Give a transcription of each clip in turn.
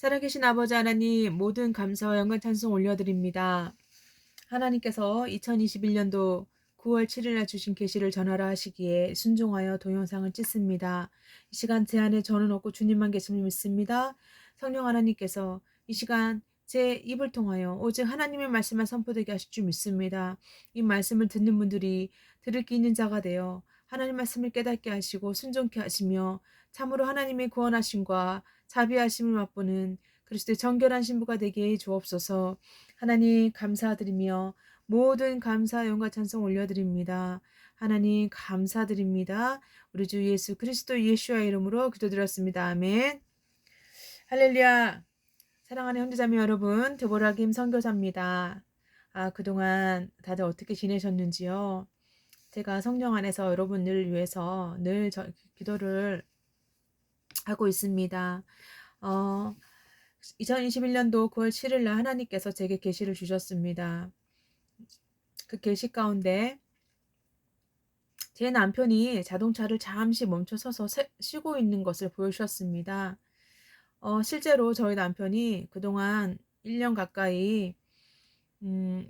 살아계신 아버지 하나님, 모든 감사와 영광 찬송 올려드립니다. 하나님께서 2021년도 9월 7일 날 주신 계시를 전하라 하시기에 순종하여 동영상을 찍습니다. 이 시간 제 안에 저는 없고 주님만 계심을 믿습니다. 성령 하나님께서 이 시간 제 입을 통하여 오직 하나님의 말씀만 선포되게 하실 줄 믿습니다. 이 말씀을 듣는 분들이 들을 게 있는 자가 되어 하나님 말씀을 깨닫게 하시고 순종케 하시며 참으로 하나님의 구원하심과 자비하심을 맛보는 그리스도의 정결한 신부가 되게 해 주옵소서. 하나님 감사드리며 모든 감사 영광 찬송 올려드립니다. 하나님 감사드립니다. 우리 주 예수 그리스도 예수의 이름으로 기도드렸습니다. 아멘. 할렐루야. 사랑하는 형제자매 여러분, 드보라 김 선교사입니다. 그동안 다들 어떻게 지내셨는지요? 제가 성령 안에서 여러분을 위해서 늘 기도를 하고 있습니다. 어, 2021년도 9월 7일 날 하나님께서 제게 계시를 주셨습니다. 그 계시 가운데 제 남편이 자동차를 잠시 멈춰 서서 쉬고 있는 것을 보여주셨습니다. 실제로 저희 남편이 그동안 1년 가까이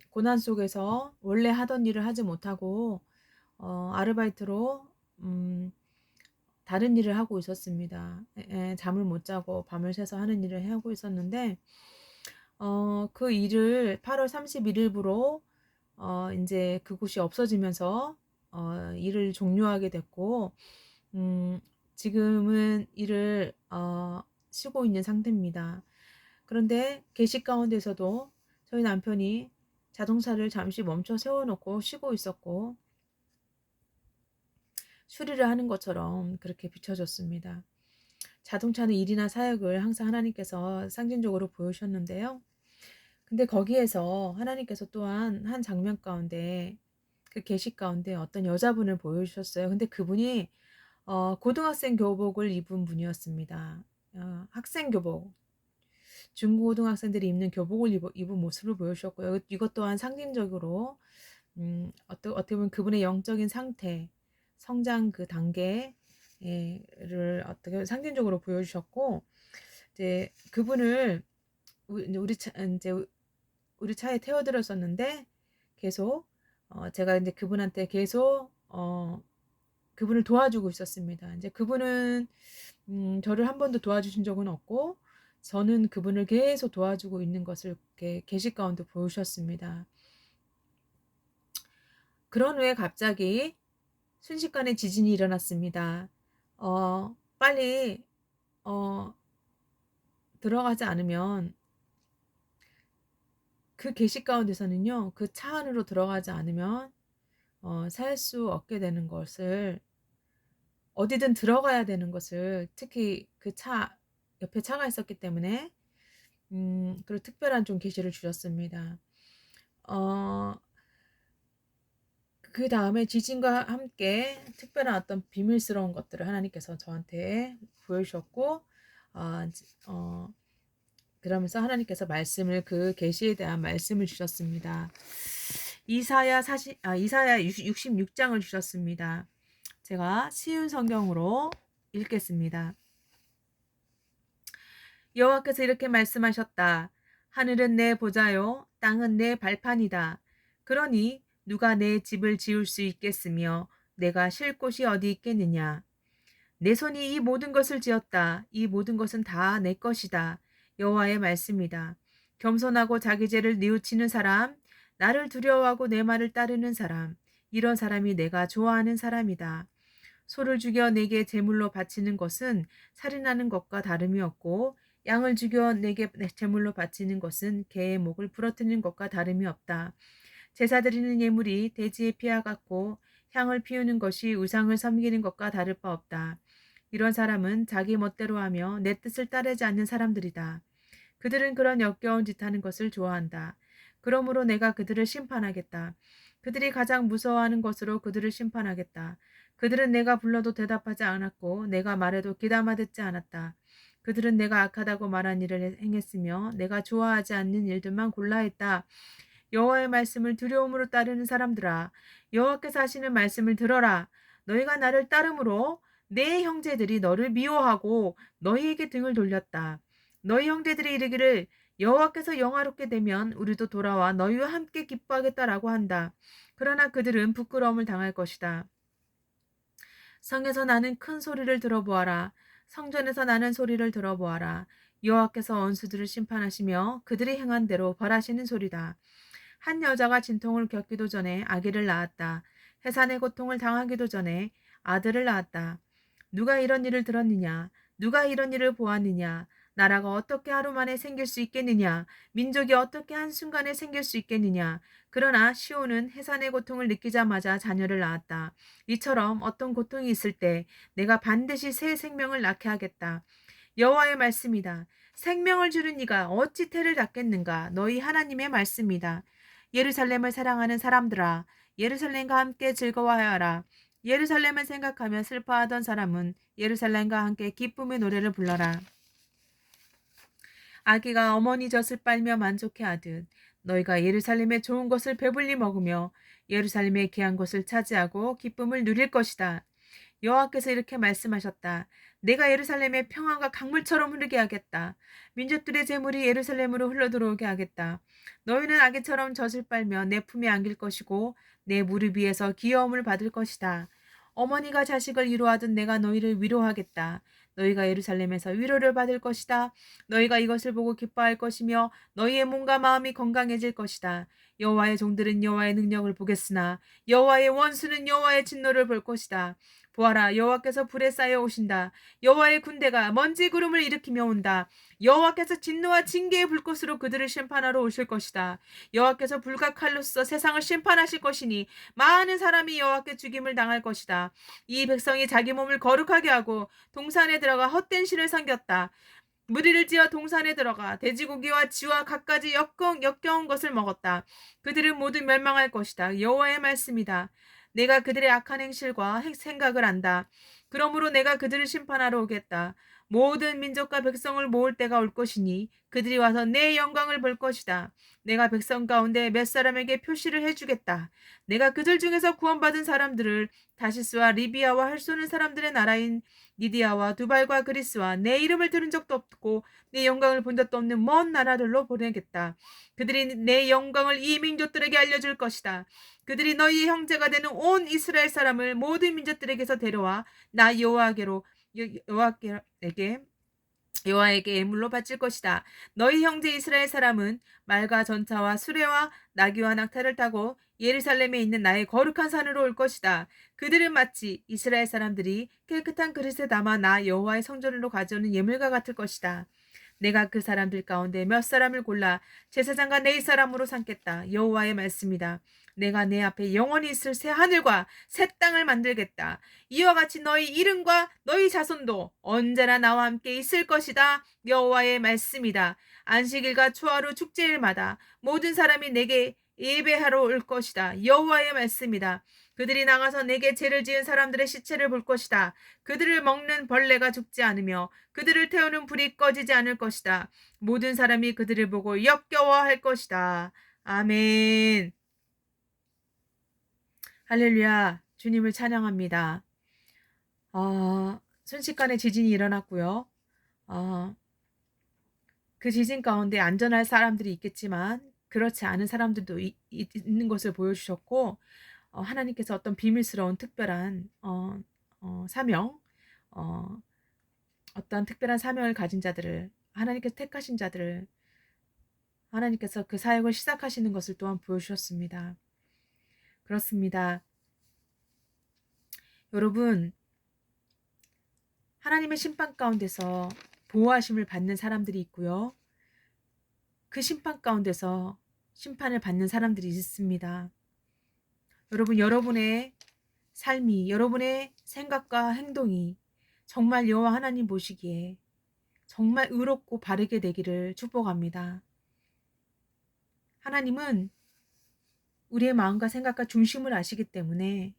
고난 속에서 원래 하던 일을 하지 못하고 아르바이트로 다른 일을 하고 있었습니다. 잠을 못 자고 밤을 새서 하는 일을 하고 있었는데 그 일을 8월 31일부로 인제 그곳이 없어지면서 일을 종료하게 됐고 지금은 일을 쉬고 있는 상태입니다. 그런데 계시 가운데서도 저희 남편이 자동차를 잠시 멈춰 세워 놓고 쉬고 있었고 수리를 하는 것처럼 그렇게 비춰졌습니다. 자동차는 일이나 사역을 항상 하나님께서 상징적으로 보여주셨는데요. 근데 거기에서 하나님께서 또한 한 장면 가운데 그 계시 가운데 어떤 여자분을 보여주셨어요. 근데 그분이 고등학생 교복을 입은 분이었습니다. 학생 교복, 중고등학생들이 입는 교복을 입은 모습을 보여주셨고요. 이것 또한 상징적으로 어떻게 보면 그분의 영적인 상태, 성장 그 단계를 어떻게 상징적으로 보여주셨고, 이제 그분을 우리 차에 태워드렸었는데 계속 제가 이제 그분한테 계속 그분을 도와주고 있었습니다. 이제 그분은 저를 한 번도 도와주신 적은 없고 저는 그분을 계속 도와주고 있는 것을 이렇게 계시 가운데 보여주셨습니다. 그런 후에 갑자기 순식간에 지진이 일어났습니다. 빨리 들어가지 않으면 그 계시 가운데서는요. 그 차 안으로 들어가지 않으면 살 수 없게 되는 것을, 어디든 들어가야 되는 것을, 특히 그 차 옆에 차가 있었기 때문에 그리고 특별한 좀 계시를 주셨습니다. 어 그다음에 지진과 함께 특별한 어떤 비밀스러운 것들을 하나님께서 저한테 보여주셨고 그러면서 하나님께서 그 계시에 대한 말씀을 주셨습니다. 이사야 66장을 주셨습니다. 제가 쉬운 성경으로 읽겠습니다. 여호와께서 이렇게 말씀하셨다. 하늘은 내 보좌요, 땅은 내 발판이다. 그러니 누가 내 집을 지을 수 있겠으며 내가 쉴 곳이 어디 있겠느냐. 내 손이 이 모든 것을 지었다. 이 모든 것은 다 내 것이다. 여호와의 말씀이다. 겸손하고 자기 죄를 뉘우치는 사람, 나를 두려워하고 내 말을 따르는 사람, 이런 사람이 내가 좋아하는 사람이다. 소를 죽여 내게 제물로 바치는 것은 살인하는 것과 다름이 없고, 양을 죽여 내게 제물로 바치는 것은 개의 목을 부러뜨리는 것과 다름이 없다. 제사 드리는 예물이 돼지의 피와 같고, 향을 피우는 것이 우상을 섬기는 것과 다를 바 없다. 이런 사람은 자기 멋대로 하며 내 뜻을 따르지 않는 사람들이다. 그들은 그런 역겨운 짓 하는 것을 좋아한다. 그러므로 내가 그들을 심판하겠다. 그들이 가장 무서워하는 것으로 그들을 심판하겠다. 그들은 내가 불러도 대답하지 않았고 내가 말해도 귀담아 듣지 않았다. 그들은 내가 악하다고 말한 일을 행했으며 내가 좋아하지 않는 일들만 골라 했다. 여호와의 말씀을 두려움으로 따르는 사람들아, 여호와께서 하시는 말씀을 들어라. 너희가 나를 따름으로 내 형제들이 너를 미워하고 너희에게 등을 돌렸다. 너희 형제들이 이르기를 여호와께서 영화롭게 되면 우리도 돌아와 너희와 함께 기뻐하겠다라고 한다. 그러나 그들은 부끄러움을 당할 것이다. 성에서 나는 큰 소리를 들어보아라. 성전에서 나는 소리를 들어보아라. 여호와께서 원수들을 심판하시며 그들이 행한 대로 벌하시는 소리다. 한 여자가 진통을 겪기도 전에 아기를 낳았다. 해산의 고통을 당하기도 전에 아들을 낳았다. 누가 이런 일을 들었느냐? 누가 이런 일을 보았느냐? 나라가 어떻게 하루 만에 생길 수 있겠느냐? 민족이 어떻게 한순간에 생길 수 있겠느냐? 그러나 시온은 해산의 고통을 느끼자마자 자녀를 낳았다. 이처럼 어떤 고통이 있을 때 내가 반드시 새 생명을 낳게 하겠다. 여호와의 말씀이다. 생명을 주는 이가 어찌 태를 닫겠는가? 너희 하나님의 말씀이다. 예루살렘을 사랑하는 사람들아, 예루살렘과 함께 즐거워하여라. 예루살렘을 생각하며 슬퍼하던 사람은 예루살렘과 함께 기쁨의 노래를 불러라. 아기가 어머니 젖을 빨며 만족해하듯 너희가 예루살렘의 좋은 것을 배불리 먹으며 예루살렘의 귀한 것을 차지하고 기쁨을 누릴 것이다. 여호와께서 이렇게 말씀하셨다. 내가 예루살렘의 평화가 강물처럼 흐르게 하겠다. 민족들의 재물이 예루살렘으로 흘러들어오게 하겠다. 너희는 아기처럼 젖을 빨며 내 품에 안길 것이고 내 무릎 위에서 귀여움을 받을 것이다. 어머니가 자식을 위로하듯 내가 너희를 위로하겠다. 너희가 예루살렘에서 위로를 받을 것이다. 너희가 이것을 보고 기뻐할 것이며 너희의 몸과 마음이 건강해질 것이다. 여호와의 종들은 여호와의 능력을 보겠으나 여호와의 원수는 여호와의 진노를 볼 것이다. 보아라, 여호와께서 불에 쌓여 오신다. 여호와의 군대가 먼지 구름을 일으키며 온다. 여호와께서 진노와 징계의 불꽃으로 그들을 심판하러 오실 것이다. 여호와께서 불과 칼로써 세상을 심판하실 것이니 많은 사람이 여호와께 죽임을 당할 것이다. 이 백성이 자기 몸을 거룩하게 하고 동산에 들어가 헛된 신을 섬겼다. 무리를 지어 동산에 들어가 돼지고기와 쥐와 갖가지 역겨운 것을 먹었다. 그들은 모두 멸망할 것이다. 여호와의 말씀이다. 내가 그들의 악한 행실과 생각을 안다. 그러므로 내가 그들을 심판하러 오겠다. 모든 민족과 백성을 모을 때가 올 것이니 그들이 와서 내 영광을 볼 것이다. 내가 백성 가운데 몇 사람에게 표시를 해주겠다. 내가 그들 중에서 구원받은 사람들을 다시스와 리비아와 할 쏘는 사람들의 나라인 니디아와 두발과 그리스와 내 이름을 들은 적도 없고 내 영광을 본 적도 없는 먼 나라들로 보내겠다. 그들이 내 영광을 이 민족들에게 알려줄 것이다. 그들이 너희의 형제가 되는 온 이스라엘 사람을 모든 민족들에게서 데려와 나 여호와에게 예물로 바칠 것이다. 너희 형제 이스라엘 사람은 말과 전차와 수레와 나귀와 낙타를 타고 예루살렘에 있는 나의 거룩한 산으로 올 것이다. 그들은 마치 이스라엘 사람들이 깨끗한 그릇에 담아 나 여호와의 성전으로 가져오는 예물과 같을 것이다. 내가 그 사람들 가운데 몇 사람을 골라 제사장과 내 사람으로 삼겠다. 여호와의 말씀이다. 내가 내 앞에 영원히 있을 새 하늘과 새 땅을 만들겠다. 이와 같이 너희 이름과 너희 자손도 언제나 나와 함께 있을 것이다. 여호와의 말씀이다. 안식일과 초하루 축제일마다 모든 사람이 내게 예배하러 올 것이다. 여호와의 말씀이다. 그들이 나가서 내게 죄를 지은 사람들의 시체를 볼 것이다. 그들을 먹는 벌레가 죽지 않으며 그들을 태우는 불이 꺼지지 않을 것이다. 모든 사람이 그들을 보고 역겨워할 것이다. 아멘. 할렐루야. 주님을 찬양합니다. 순식간에 지진이 일어났고요. 그 지진 가운데 안전할 사람들이 있겠지만 그렇지 않은 사람들도 있는 것을 보여주셨고 하나님께서 어떤 비밀스러운 특별한 사명, 어떤 특별한 사명을 가진 자들을 하나님께서 택하신 자들을 하나님께서 그 사역을 시작하시는 것을 또한 보여주셨습니다. 그렇습니다. 여러분, 하나님의 심판 가운데서 보호하심을 받는 사람들이 있고요. 그 심판 가운데서 심판을 받는 사람들이 있습니다. 여러분, 여러분의 삶이, 여러분의 생각과 행동이 정말 여호와 하나님 보시기에 정말 의롭고 바르게 되기를 축복합니다. 하나님은 우리의 마음과 생각과 중심을 아시기 때문에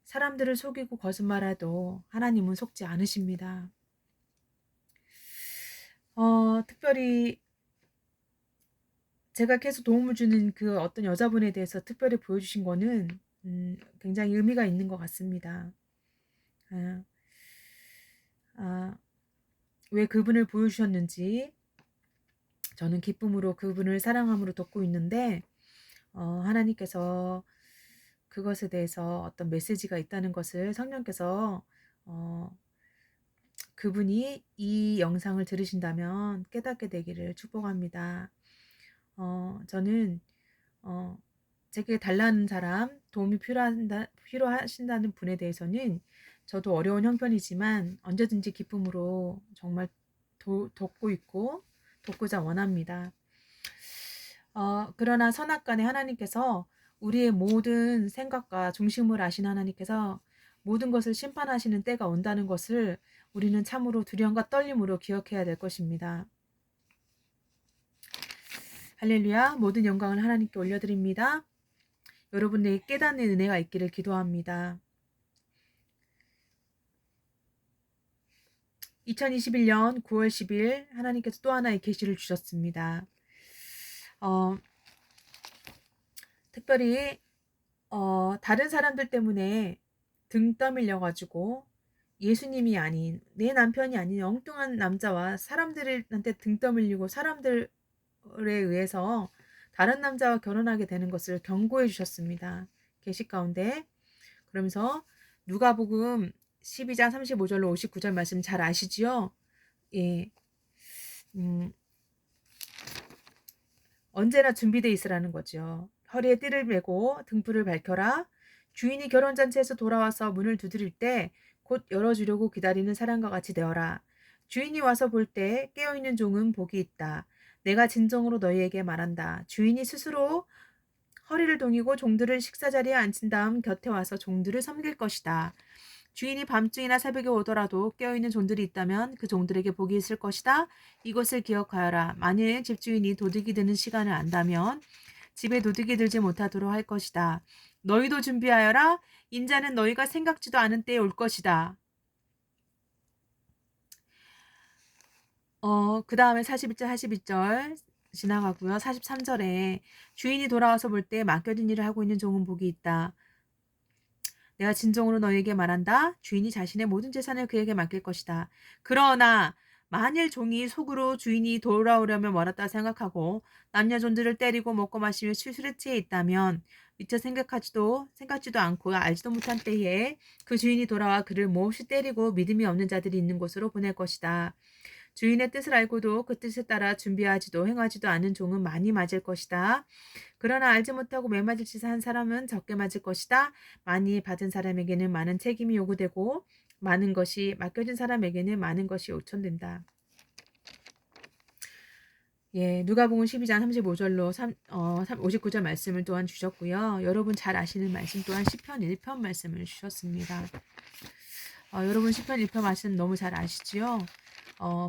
사람들을 속이고 거짓말해도 하나님은 속지 않으십니다. 특별히 제가 계속 도움을 주는 그 어떤 여자분에 대해서 특별히 보여주신 거는 굉장히 의미가 있는 것 같습니다. 왜 그분을 보여주셨는지 저는 기쁨으로 그분을 사랑함으로 돕고 있는데 하나님께서 그것에 대해서 어떤 메시지가 있다는 것을 성령께서 어, 그분이 이 영상을 들으신다면 깨닫게 되기를 축복합니다. 저는 어, 제게 달라는 사람, 도움이 필요하신다는 분에 대해서는 저도 어려운 형편이지만 언제든지 기쁨으로 정말 돕고 있고 돕고자 원합니다. 그러나 선악간에 하나님께서 우리의 모든 생각과 중심을 아신 하나님께서 모든 것을 심판하시는 때가 온다는 것을 우리는 참으로 두려움과 떨림으로 기억해야 될 것입니다. 할렐루야. 모든 영광을 하나님께 올려드립니다. 여러분에게 깨닫는 은혜가 있기를 기도합니다. 2021년 9월 10일 하나님께서 또 하나의 계시를 주셨습니다. 특별히 다른 사람들 때문에 등 떠밀려가지고 예수님이 아닌 내 남편이 아닌 엉뚱한 남자와 사람들한테 등 떠밀리고 사람들에 의해서 다른 남자와 결혼하게 되는 것을 경고해 주셨습니다. 계시 가운데. 그러면서 누가복음 12장 35절로 59절 말씀 잘 아시지요? 예. 언제나 준비되어 있으라는 거죠. 허리에 띠를 메고 등불을 밝혀라. 주인이 결혼잔치에서 돌아와서 문을 두드릴 때 곧 열어주려고 기다리는 사람과 같이 되어라. 주인이 와서 볼 때 깨어있는 종은 복이 있다. 내가 진정으로 너희에게 말한다. 주인이 스스로 허리를 동이고 종들을 식사자리에 앉힌 다음 곁에 와서 종들을 섬길 것이다. 주인이 밤중이나 새벽에 오더라도 깨어있는 종들이 있다면 그 종들에게 복이 있을 것이다. 이것을 기억하여라. 만일 집주인이 도둑이 드는 시간을 안다면 집에 도둑이 들지 못하도록 할 것이다. 너희도 준비하여라. 인자는 너희가 생각지도 않은 때에 올 것이다. 그 다음에 41절, 42절 지나가고요. 43절에 주인이 돌아와서 볼 때 맡겨진 일을 하고 있는 종은 복이 있다. 내가 진정으로 너희에게 말한다. 주인이 자신의 모든 재산을 그에게 맡길 것이다. 그러나 만일 종이 속으로 주인이 돌아오려면 멀었다 생각하고 남녀존들을 때리고 먹고 마시며 술에 취해 있다면 미처 생각지도 않고 알지도 못한 때에 그 주인이 돌아와 그를 몹시 때리고 믿음이 없는 자들이 있는 곳으로 보낼 것이다. 주인의 뜻을 알고도 그 뜻에 따라 준비하지도 행하지도 않은 종은 많이 맞을 것이다. 그러나 알지 못하고 매맞을 짓을 한 사람은 적게 맞을 것이다. 많이 받은 사람에게는 많은 책임이 요구되고 많은 것이 맡겨진 사람에게는 많은 것이 요청된다. 예, 누가복음 12장 35절로 59절 말씀을 또한 주셨고요. 여러분 잘 아시는 말씀 또한 시편 1편 말씀을 주셨습니다. 여러분 시편 1편 말씀 너무 잘 아시지요?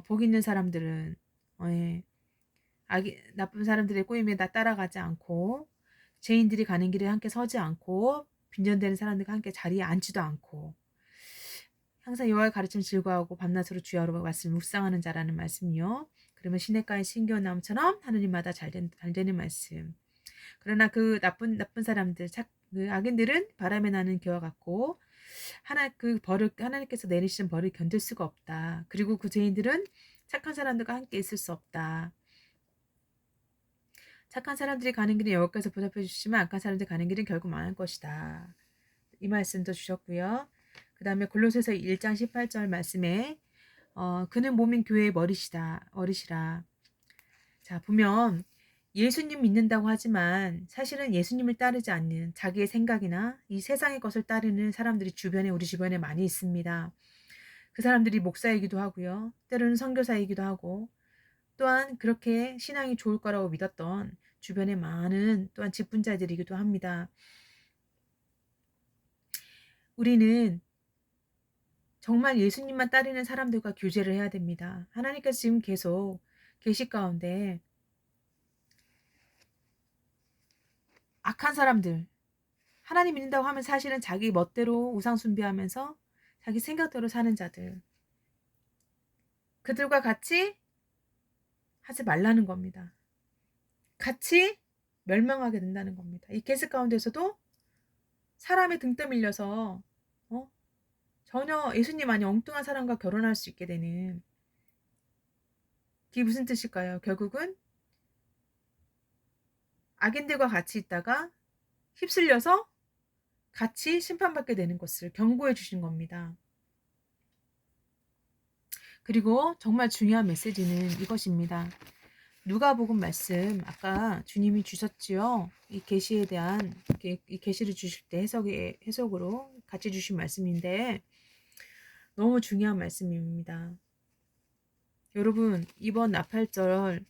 복 있는 사람들은 예, 나쁜 사람들의 꼬임에 따라가지 않고 죄인들이 가는 길에 함께 서지 않고 빈전되는 사람들과 함께 자리에 앉지도 않고 항상 여호와의 가르침 즐거워하고 밤낮으로 주야로 말씀 묵상하는 자라는 말씀이요. 그러면 시냇가에 신기한 나무처럼 하느님마다 잘 되는 말씀. 그러나 그 나쁜 사람들, 그 악인들은 바람에 나는 기와 같고 하나님께서 내리시는 벌을 견딜 수가 없다. 그리고 그 죄인들은 착한 사람들과 함께 있을 수 없다. 착한 사람들이 가는 길은 여호와께서 보살펴 주시지만 악한 사람들이 가는 길은 결국 망할 것이다. 이 말씀도 주셨고요. 그 다음에 골로새서 1장 18절 말씀에 그는 몸인 교회의 머리시라. 자, 보면 예수님 믿는다고 하지만 사실은 예수님을 따르지 않는 자기의 생각이나 이 세상의 것을 따르는 사람들이 우리 주변에 많이 있습니다. 그 사람들이 목사이기도 하고요. 때로는 선교사이기도 하고 또한 그렇게 신앙이 좋을 거라고 믿었던 주변에 많은 또한 직분자들이기도 합니다. 우리는 정말 예수님만 따르는 사람들과 교제를 해야 됩니다. 하나님께서 지금 계속 계시 가운데 악한 사람들, 하나님 믿는다고 하면 사실은 자기 멋대로 우상 숭배하면서 자기 생각대로 사는 자들, 그들과 같이 하지 말라는 겁니다. 같이 멸망하게 된다는 겁니다. 이 계시 가운데서도 사람의 등 떠밀려서 전혀 예수님 아닌 엉뚱한 사람과 결혼할 수 있게 되는 그게 무슨 뜻일까요? 결국은 악인들과 같이 있다가 휩쓸려서 같이 심판받게 되는 것을 경고해 주신 겁니다. 그리고 정말 중요한 메시지는 이것입니다. 누가복음 말씀 아까 주님이 주셨지요. 이 계시에 대한 이 계시를 주실 때 해석으로 같이 주신 말씀인데 너무 중요한 말씀입니다. 여러분 이번 나팔절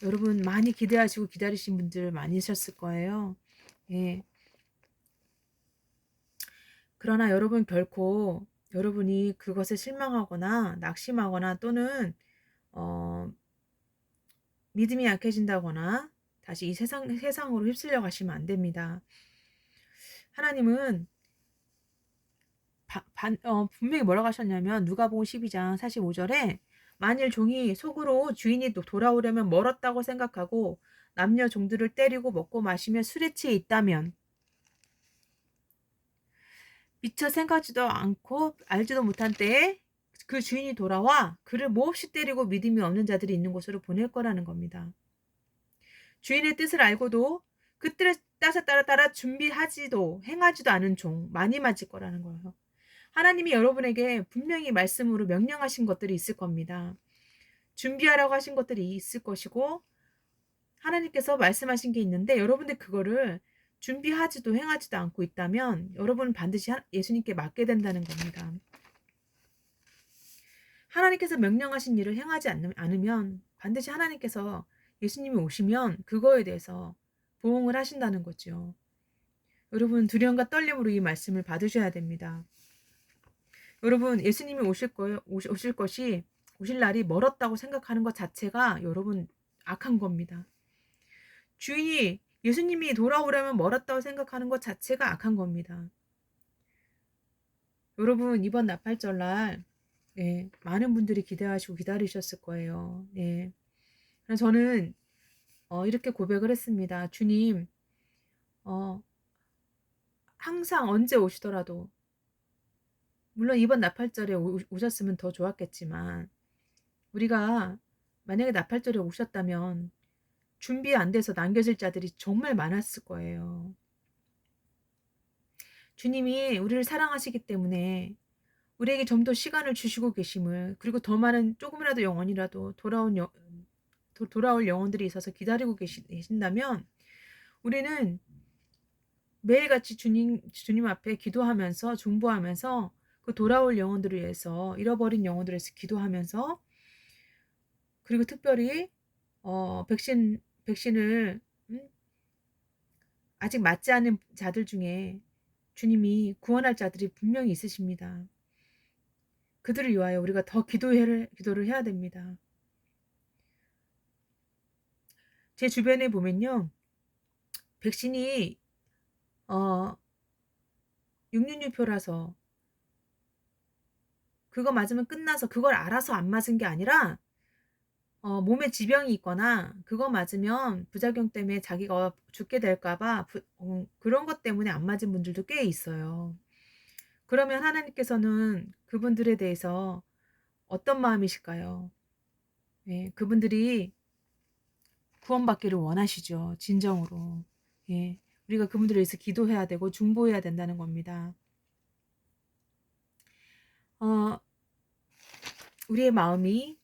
여러분 많이 기대하시고 기다리신 분들 많으셨을 거예요. 예. 그러나 여러분 결코 여러분이 그것에 실망하거나 낙심하거나 또는 어, 믿음이 약해진다거나 다시 이 세상으로 휩쓸려 가시면 안 됩니다. 하나님은 분명히 뭐라고 하셨냐면 누가복음 12장 45절에 만일 종이 속으로 주인이 돌아오려면 멀었다고 생각하고 남녀 종들을 때리고 먹고 마시며 술에 취해 있다면 미처 생각지도 않고 알지도 못한 때에 그 주인이 돌아와 그를 몹시 때리고 믿음이 없는 자들이 있는 곳으로 보낼 거라는 겁니다. 주인의 뜻을 알고도 그 뜻에 따라 준비하지도 행하지도 않은 종 많이 맞을 거라는 거예요. 하나님이 여러분에게 분명히 말씀으로 명령하신 것들이 있을 겁니다. 준비하라고 하신 것들이 있을 것이고 하나님께서 말씀하신 게 있는데 여러분들 그거를 준비하지도 행하지도 않고 있다면 여러분은 반드시 예수님께 맞게 된다는 겁니다. 하나님께서 명령하신 일을 행하지 않으면 반드시 하나님께서 예수님이 오시면 그거에 대해서 보응을 하신다는 거죠. 여러분 두려움과 떨림으로 이 말씀을 받으셔야 됩니다. 여러분 예수님이 오실 날이 멀었다고 생각하는 것 자체가 여러분 악한 겁니다. 주인이 예수님이 돌아오려면 멀었다고 생각하는 것 자체가 악한 겁니다. 여러분 이번 나팔절날 많은 분들이 기대하시고 기다리셨을 거예요. 그래서 저는 이렇게 고백을 했습니다. 주님 항상 언제 오시더라도 물론 이번 나팔절에 오셨으면 더 좋았겠지만 우리가 만약에 나팔절에 오셨다면 준비 안 돼서 남겨질 자들이 정말 많았을 거예요. 주님이 우리를 사랑하시기 때문에 우리에게 좀 더 시간을 주시고 계심을 그리고 더 많은 조금이라도 영혼이라도 돌아올 영혼들이 있어서 기다리고 계신다면 우리는 매일같이 주님 앞에 기도하면서 중보하면서 그 돌아올 영혼들을 위해서 잃어버린 영혼들을 위해서 기도하면서 그리고 특별히 백신을 아직 맞지 않은 자들 중에 주님이 구원할 자들이 분명히 있으십니다. 그들을 위하여 우리가 더 기도를 해야 됩니다. 제 주변에 보면요. 백신이 666표라서 그거 맞으면 끝나서 그걸 알아서 안 맞은 게 아니라 몸에 지병이 있거나 그거 맞으면 부작용 때문에 자기가 죽게 될까 봐 그런 것 때문에 안 맞은 분들도 꽤 있어요. 그러면 하나님께서는 그분들에 대해서 어떤 마음이실까요? 그분들이 구원받기를 원하시죠. 진정으로. 우리가 그분들을 위해서 기도해야 되고 중보해야 된다는 겁니다. 우리의 마음이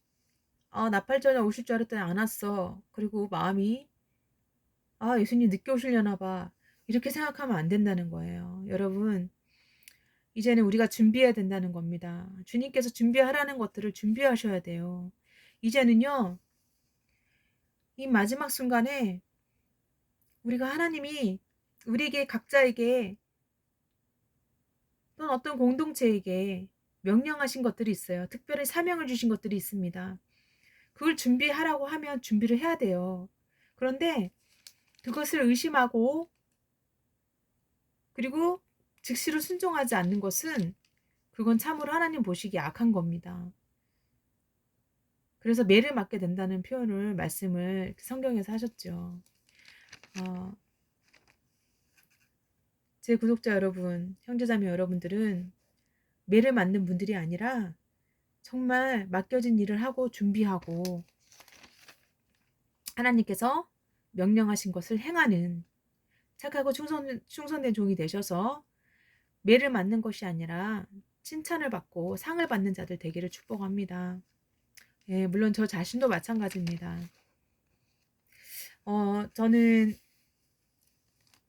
나팔절에 오실 줄 알았더니 안 왔어. 그리고 마음이 예수님 늦게 오시려나 봐. 이렇게 생각하면 안 된다는 거예요. 여러분 이제는 우리가 준비해야 된다는 겁니다. 주님께서 준비하라는 것들을 준비하셔야 돼요. 이제는요. 이 마지막 순간에 우리가 하나님이 우리에게 각자에게 또는 어떤 공동체에게 명령하신 것들이 있어요. 특별히 사명을 주신 것들이 있습니다. 그걸 준비하라고 하면 준비를 해야 돼요. 그런데 그것을 의심하고 그리고 즉시로 순종하지 않는 것은 그건 참으로 하나님 보시기에 악한 겁니다. 그래서 매를 맞게 된다는 말씀을 성경에서 하셨죠. 제 구독자 여러분, 형제자매 여러분들은 매를 맞는 분들이 아니라 정말 맡겨진 일을 하고 준비하고 하나님께서 명령하신 것을 행하는 착하고 충성된 종이 되셔서 매를 맞는 것이 아니라 칭찬을 받고 상을 받는 자들 되기를 축복합니다. 예, 물론 저 자신도 마찬가지입니다. 저는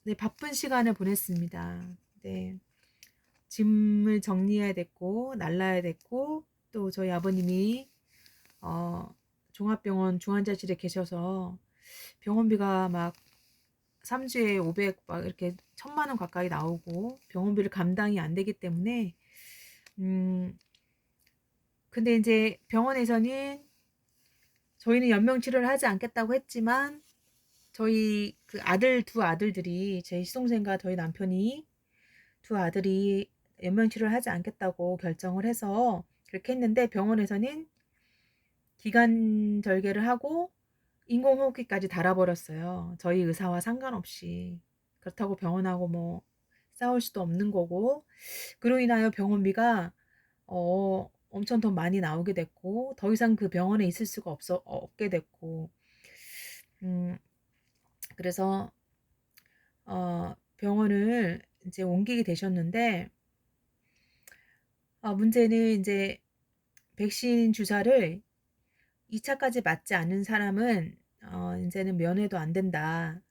네, 바쁜 시간을 보냈습니다. 네, 짐을 정리해야 됐고 날라야 됐고 또 저희 아버님이 종합병원 중환자실에 계셔서 병원비가 막 3주에 500 막 이렇게 1000만 원 가까이 나오고 병원비를 감당이 안 되기 때문에 근데 이제 병원에서는 저희는 연명 치료를 하지 않겠다고 했지만 저희 그 두 아들들이 제 시동생과 저희 남편이 두 아들이 연명 치료를 하지 않겠다고 결정을 해서 그렇게 했는데 병원에서는 기관 절개를 하고 인공호흡기까지 달아버렸어요. 저희 의사와 상관없이. 그렇다고 병원하고 뭐 싸울 수도 없는 거고 그로 인하여 병원비가 엄청 더 많이 나오게 됐고 더 이상 그 병원에 있을 수가 없게 됐고 그래서 병원을 이제 옮기게 되셨는데 문제는 이제 백신 주사를 2차까지 맞지 않는 사람은 이제는 면회도 안 된다.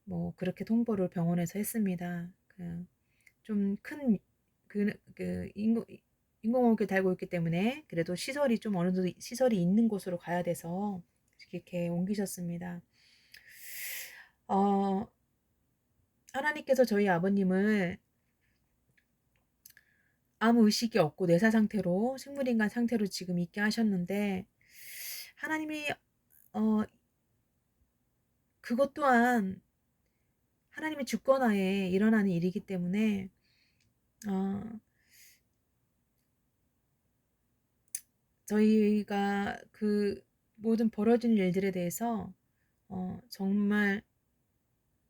뭐 그렇게 통보를 병원에서 했습니다. 좀 큰 인공호흡기 달고 있기 때문에 그래도 시설이 좀 어느 정도 시설이 있는 곳으로 가야 돼서 이렇게 옮기셨습니다. 하나님께서 저희 아버님을 아무 의식이 없고 뇌사 상태로 식물인간 상태로 지금 있게 하셨는데 하나님이 그것 또한 하나님의 주권하에 일어나는 일이기 때문에 저희가 그 모든 벌어지는 일들에 대해서 정말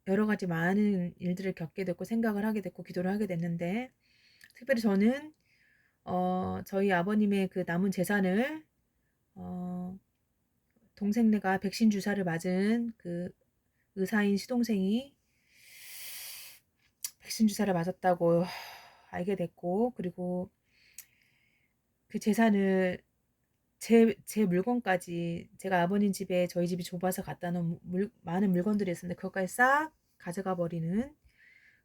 여러 가지 많은 일들을 겪게 됐고 생각을 하게 됐고 기도를 하게 됐는데 특별히 저는 저희 아버님의 그 남은 재산을 동생네가 백신 주사를 맞은 그 의사인 시동생이 백신 주사를 맞았다고 알게 됐고 그리고 그 재산을 제 물건까지 제가 아버님 집에 저희 집이 좁아서 갖다 놓은 많은 물건들이 있었는데 그것까지 싹 가져가 버리는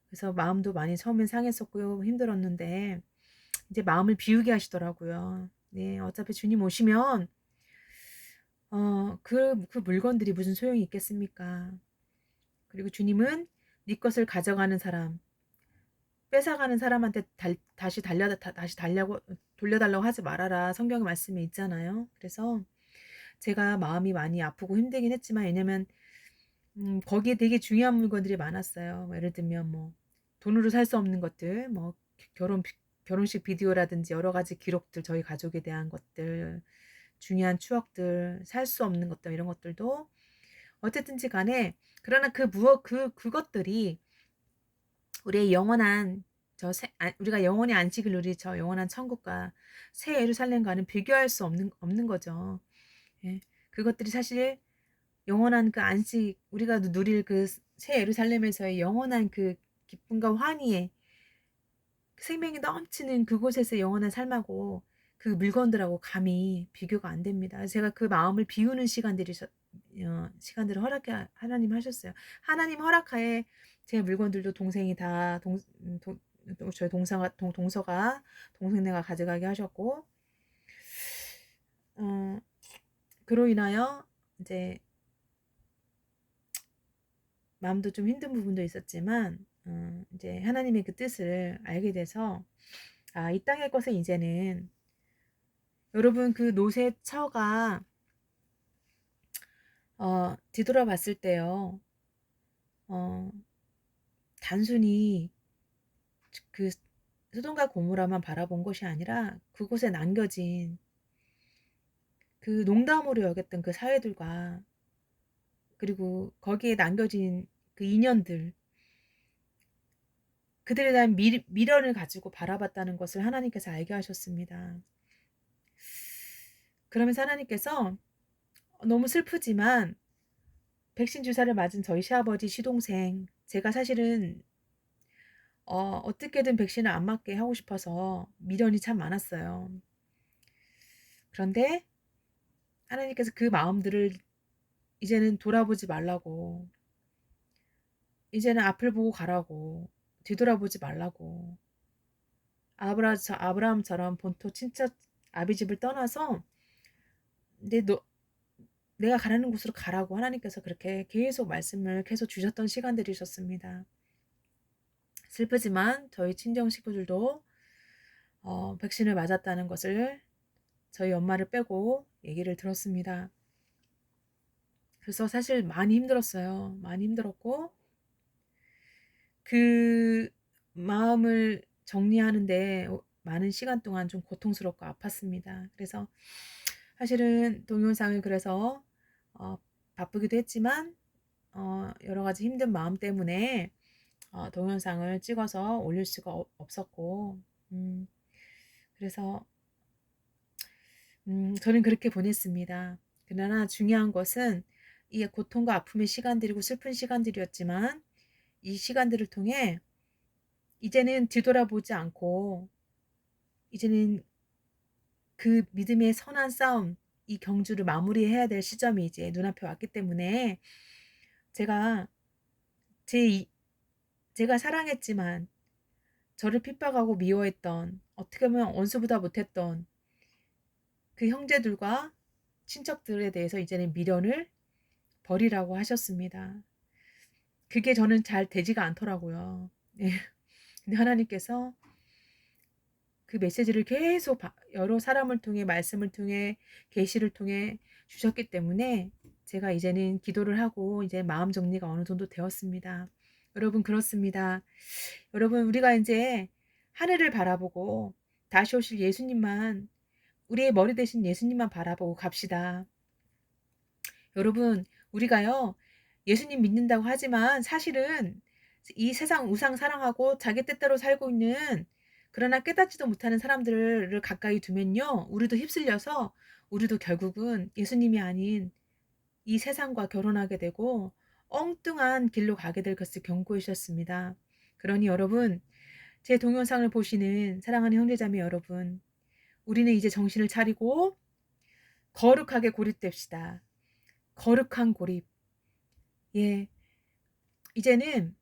그래서 마음도 많이 처음엔 상했었고요. 힘들었는데 이제 마음을 비우게 하시더라고요. 네, 어차피 주님 오시면 그 물건들이 무슨 소용이 있겠습니까? 그리고 주님은 네 것을 가져가는 사람, 뺏어가는 사람한테 다시 돌려달라고 하지 말아라. 성경의 말씀에 있잖아요. 그래서 제가 마음이 많이 아프고 힘들긴 했지만 왜냐면 거기에 되게 중요한 물건들이 많았어요. 예를 들면 뭐 돈으로 살 수 없는 것들, 뭐 결혼식 비디오라든지 여러 가지 기록들, 저희 가족에 대한 것들, 중요한 추억들, 살 수 없는 것들 이런 것들도 어쨌든지 간에 그러나 그것들이 우리의 영원한 우리가 영원히 안식을 누릴 저 영원한 천국과 새 예루살렘과는 비교할 수 없는 거죠. 예. 그것들이 사실 영원한 그 안식 우리가 누릴 그 새 예루살렘에서의 영원한 그 기쁨과 환희에 생명이 넘치는 그곳에서 영원한 삶하고 그 물건들하고 감히 비교가 안 됩니다. 제가 그 마음을 비우는 시간들을 하나님 하셨어요. 하나님 허락하에 제 물건들도 동생이 다 저희 동서가 동생네가 가져가게 하셨고 그로 인하여 이제 마음도 좀 힘든 부분도 있었지만 이제 하나님의 그 뜻을 알게 돼서 이 땅의 것은 이제는 여러분 그 노새 처가 뒤돌아봤을 때요. 단순히 그 소돔과 고모라만 바라본 것이 아니라 그곳에 남겨진 그 농담으로 여겼던 그 사회들과 그리고 거기에 남겨진 그 인연들 그들에 대한 미련을 가지고 바라봤다는 것을 하나님께서 알게 하셨습니다. 그러면서 하나님께서 너무 슬프지만 백신 주사를 맞은 저희 시아버지 시동생, 제가 사실은 어떻게든 백신을 안 맞게 하고 싶어서 미련이 참 많았어요. 그런데 하나님께서 그 마음들을 이제는 돌아보지 말라고, 이제는 앞을 보고 가라고, 뒤돌아보지 말라고, 아브라함처럼 본토 친척 아비집을 떠나서 내 너, 내가 가라는 곳으로 가라고 하나님께서 그렇게 계속 말씀을 계속 주셨던 시간들이 있었습니다. 슬프지만 저희 친정 식구들도 백신을 맞았다는 것을 저희 엄마를 빼고 얘기를 들었습니다. 그래서 사실 많이 힘들었어요. 많이 힘들었고 그 마음을 정리하는데 많은 시간 동안 좀 고통스럽고 아팠습니다. 그래서 사실은 동영상을 그래서 어, 바쁘기도 했지만 여러 가지 힘든 마음 때문에 동영상을 찍어서 올릴 수가 없었고 그래서 저는 그렇게 보냈습니다. 그러나 중요한 것은 이 고통과 아픔의 시간들이고 슬픈 시간들이었지만 이 시간들을 통해 이제는 뒤돌아보지 않고 이제는 그 믿음의 선한 싸움, 이 경주를 마무리해야 될 시점이 이제 눈앞에 왔기 때문에 제가 제 제가 사랑했지만 저를 핍박하고 미워했던, 어떻게 보면 원수보다 못했던 그 형제들과 친척들에 대해서 이제는 미련을 버리라고 하셨습니다. 그게 저는 잘 되지가 않더라고요. 네. 근데 하나님께서 그 메시지를 계속 여러 사람을 통해, 말씀을 통해, 계시를 통해 주셨기 때문에 제가 이제는 기도를 하고 이제 마음 정리가 어느 정도 되었습니다. 여러분, 그렇습니다. 여러분, 우리가 이제 하늘을 바라보고 다시 오실 예수님만, 우리의 머리 대신 예수님만 바라보고 갑시다. 여러분, 우리가요, 예수님 믿는다고 하지만 사실은 이 세상 우상 사랑하고 자기 뜻대로 살고 있는, 그러나 깨닫지도 못하는 사람들을 가까이 두면요, 우리도 휩쓸려서 우리도 결국은 예수님이 아닌 이 세상과 결혼하게 되고 엉뚱한 길로 가게 될 것을 경고해 주셨습니다. 그러니 여러분, 제 동영상을 보시는 사랑하는 형제자매 여러분, 우리는 이제 정신을 차리고 거룩하게 고립됩시다. 거룩한 고립. 예. 이제는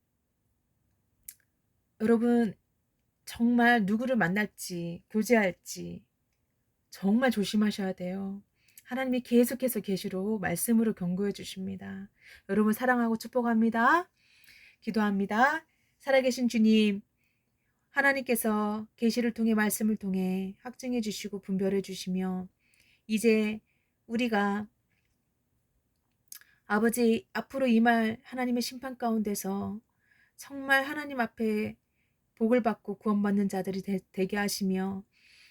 여러분, 정말 누구를 만날지, 교제할지 정말 조심하셔야 돼요. 하나님이 계속해서 계시로 말씀으로 경고해 주십니다. 여러분, 사랑하고 축복합니다. 기도합니다. 살아계신 주님, 하나님께서 계시를 통해, 말씀을 통해 확증해 주시고 분별해 주시며 이제 우리가 아버지 앞으로 임할 하나님의 심판 가운데서 정말 하나님 앞에 복을 받고 구원받는 자들이 되게 하시며,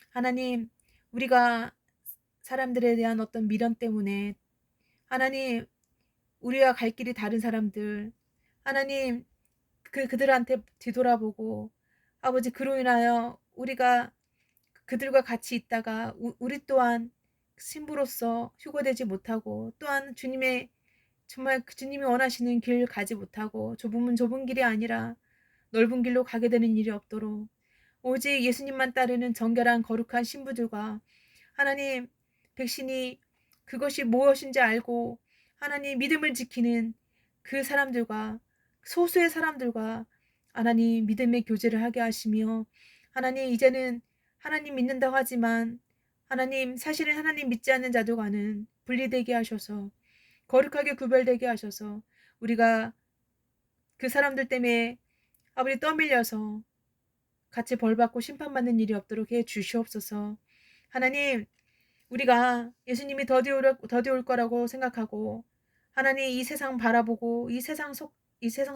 하나님, 우리가 사람들에 대한 어떤 미련 때문에, 하나님, 우리와 갈 길이 다른 사람들, 하나님, 그들한테 뒤돌아보고, 아버지, 그로 인하여 우리가 그들과 같이 있다가 우리 또한 신부로서 휴거되지 못하고, 또한 주님의 정말 주님이 원하시는 길 가지 못하고 좁은 길이 아니라 넓은 길로 가게 되는 일이 없도록 오직 예수님만 따르는 정결한 거룩한 신부들과, 하나님, 백신이 그것이 무엇인지 알고 하나님 믿음을 지키는 그 사람들과, 소수의 사람들과 하나님 믿음의 교제를 하게 하시며, 하나님, 이제는 하나님 믿는다고 하지만 하나님, 사실은 하나님 믿지 않는 자들과는 분리되게 하셔서 거룩하게 구별되게 하셔서 우리가 그 사람들 때문에 아버지 떠밀려서 같이 벌받고 심판받는 일이 없도록 해 주시옵소서. 하나님, 우리가 예수님이 더디 올 거라고 생각하고 하나님 이 세상 바라보고 이 세상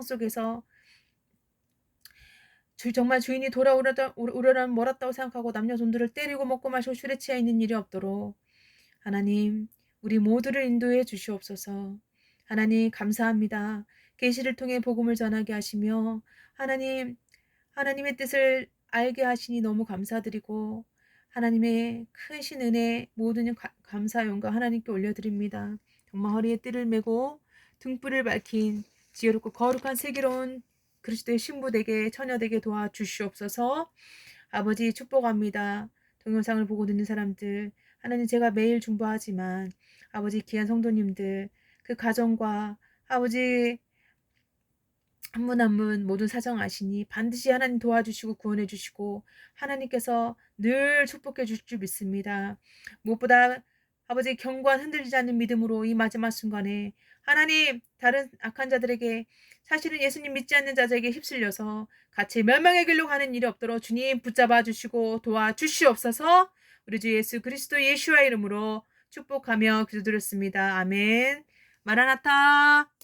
속에서 정말 주인이 오려면 멀었다고 생각하고 남녀 손들을 때리고 먹고 마시고 술에 취해 있는 일이 없도록 하나님, 우리 모두를 인도해 주시옵소서. 하나님, 감사합니다. 계시를 통해 복음을 전하게 하시며 하나님의 뜻을 알게 하시니 너무 감사드리고 하나님의 크신 은혜 모든 감사 영광 하나님께 올려드립니다. 정말 허리에 띠를 메고 등불을 밝힌 지혜롭고 거룩한 슬기로운 그리스도의 신부되게 처녀되게 도와주시옵소서. 아버지 축복합니다. 동영상을 보고 듣는 사람들 하나님 제가 매일 중보하지만 아버지 귀한 성도님들 그 가정과 아버지 한 분 한 분 모든 사정 아시니 반드시 하나님 도와주시고 구원해 주시고 하나님께서 늘 축복해 주실 줄 믿습니다. 무엇보다 아버지 경고한 흔들리지 않는 믿음으로 이 마지막 순간에 하나님 다른 악한 자들에게 사실은 예수님 믿지 않는 자들에게 휩쓸려서 같이 멸망의 길로 가는 일이 없도록 주님 붙잡아 주시고 도와주시옵소서. 우리 주 예수 그리스도 예수와 이름으로 축복하며 기도드렸습니다. 아멘. 마라나타.